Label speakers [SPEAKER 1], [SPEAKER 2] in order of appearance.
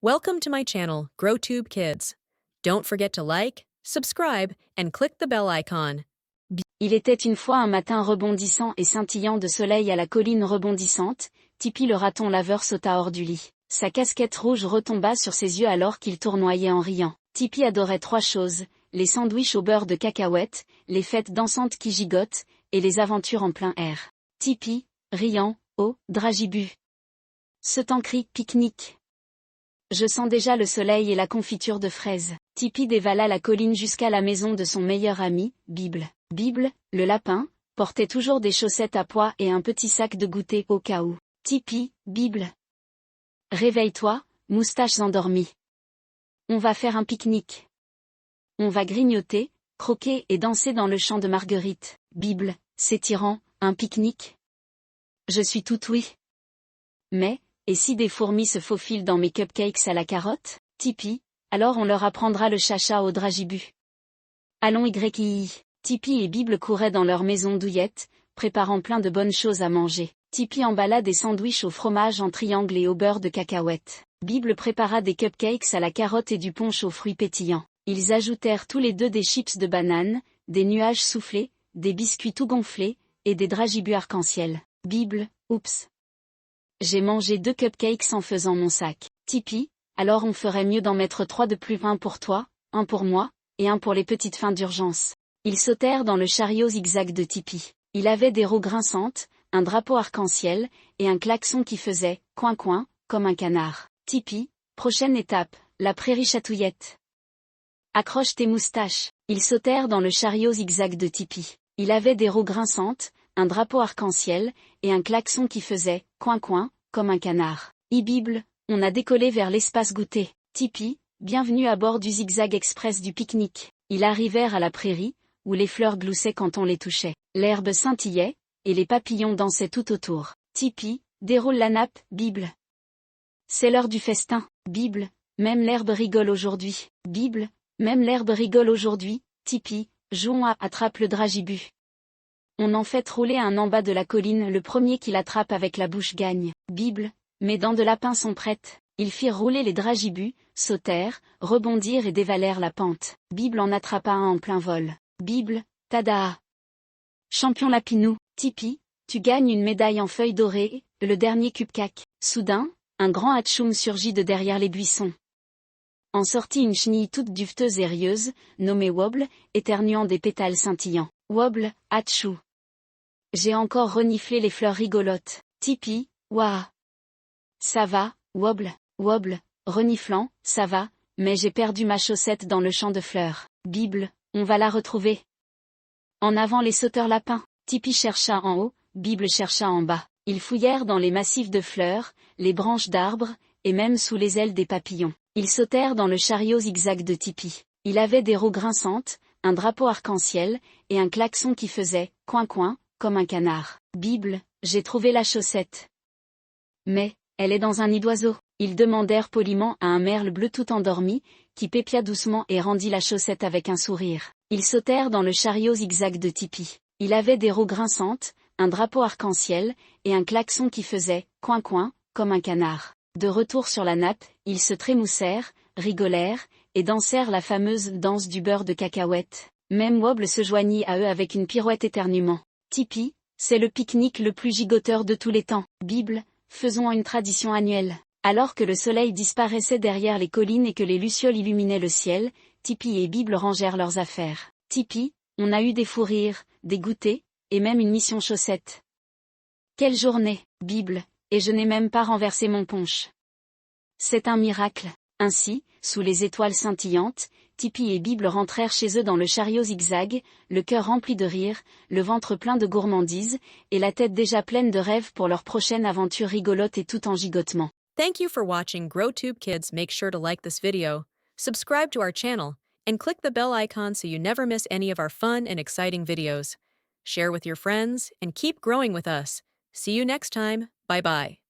[SPEAKER 1] Welcome to my channel, GrowTube Kids. Don't forget to like, subscribe, and click the bell icon.
[SPEAKER 2] Il était une fois un matin rebondissant et scintillant de soleil à la colline rebondissante, Tipi le raton laveur sauta hors du lit. Sa casquette rouge retomba sur ses yeux alors qu'il tournoyait en riant. Tipi adorait trois choses, les sandwichs au beurre de cacahuètes, les fêtes dansantes qui gigotent, et les aventures en plein air. Tipi, riant, oh, dragibu. Ce temps crie pique-nique. Je sens déjà le soleil et la confiture de fraises. Tipi dévala la colline jusqu'à la maison de son meilleur ami, Bible. Bible, le lapin, portait toujours des chaussettes à pois et un petit sac de goûter au cas où. Tipi, Bible. Réveille-toi, moustaches endormies. On va faire un pique-nique. On va grignoter, croquer et danser dans le champ de Marguerite. Bible, s'étirant, un pique-nique. Je suis tout oui. Mais, et si des fourmis se faufilent dans mes cupcakes à la carotte, Tipi, alors on leur apprendra le chacha au dragibu. Allons YI. Tipi et Bible couraient dans leur maison douillette, préparant plein de bonnes choses à manger. Tipi emballa des sandwichs au fromage en triangle et au beurre de cacahuètes. Bible prépara des cupcakes à la carotte et du punch aux fruits pétillants. Ils ajoutèrent tous les deux des chips de banane, des nuages soufflés, des biscuits tout gonflés, et des dragibus arc-en-ciel. Bible, oups. J'ai mangé 2 cupcakes en faisant mon sac. Tipi, alors on ferait mieux d'en mettre 3 de plus, un pour toi, un pour moi, et un pour les petites fins d'urgence. Ils sautèrent dans le chariot zigzag de Tipi. Il avait des roues grinçantes, un drapeau arc-en-ciel, et un klaxon qui faisait « coin-coin » comme un canard. Tipi, prochaine étape, la prairie chatouillette. Accroche tes moustaches. Ils sautèrent dans le chariot zigzag de Tipi. Il avait des roues grinçantes, un drapeau arc-en-ciel, et un klaxon qui faisait « coin-coin » comme un canard. Bible, on a décollé vers l'espace goûter. Tipi, bienvenue à bord du zigzag express du pique-nique. Ils arrivèrent à la prairie, où les fleurs gloussaient quand on les touchait. L'herbe scintillait, et les papillons dansaient tout autour. Tipi, déroule la nappe, Bible. C'est l'heure du festin. Bible, même l'herbe rigole aujourd'hui. Bible, même l'herbe rigole aujourd'hui. Tipi, jouons à attrape le dragibu. On en fait rouler un en bas de la colline, le premier qui l'attrape avec la bouche gagne. Bible, mes dents de lapin sont prêtes. Ils firent rouler les dragibus, sautèrent, rebondirent et dévalèrent la pente. Bible en attrapa un en plein vol. Bible, tada! Champion lapinou, Tipi, tu gagnes une médaille en feuille dorée, le dernier cupcake. Soudain, un grand hatchoum surgit de derrière les buissons. En sortit une chenille toute duveteuse et rieuse, nommée Wobble, éternuant des pétales scintillants. Wobble, hatchou. J'ai encore reniflé les fleurs rigolotes. Tipi, ouah. Ça va, Wobble, Wobble, reniflant, ça va, mais j'ai perdu ma chaussette dans le champ de fleurs. Bible, on va la retrouver. En avant les sauteurs lapins. Tipi chercha en haut, Bible chercha en bas. Ils fouillèrent dans les massifs de fleurs, les branches d'arbres, et même sous les ailes des papillons. Ils sautèrent dans le chariot zigzag de Tipi. Il avait des roues grinçantes, un drapeau arc-en-ciel, et un klaxon qui faisait « coin-coin » comme un canard. Bible, j'ai trouvé la chaussette. Mais, elle est dans un nid d'oiseau. Ils demandèrent poliment à un merle bleu tout endormi, qui pépia doucement et rendit la chaussette avec un sourire. Ils sautèrent dans le chariot zigzag de Tipi. Il avait des roues grinçantes, un drapeau arc-en-ciel, et un klaxon qui faisait « coin-coin » comme un canard. De retour sur la nappe, ils se trémoussèrent, rigolèrent, et dansèrent la fameuse danse du beurre de cacahuète. Même Wobble se joignit à eux avec une pirouette éternuement. Tipi, c'est le pique-nique le plus gigoteur de tous les temps. Bible, faisons une tradition annuelle. Alors que le soleil disparaissait derrière les collines et que les lucioles illuminaient le ciel, Tipi et Bible rangèrent leurs affaires. Tipi, on a eu des fous rires, des goûters, et même une mission chaussette. Quelle journée, Bible, et je n'ai même pas renversé mon punch. C'est un miracle. Ainsi, sous les étoiles scintillantes, Tipi et Bible rentrèrent chez eux dans le chariot zigzag, le cœur rempli de rire, le ventre plein de gourmandise, et la tête déjà pleine de rêves pour leur prochaine aventure rigolote et tout en gigotement.
[SPEAKER 1] Thank you for watching GrowTube Kids. Make sure to like this video, subscribe to our channel, and click the bell icon so you never miss any of our fun and exciting videos. Share with your friends, and keep growing with us. See you next time. Bye-bye.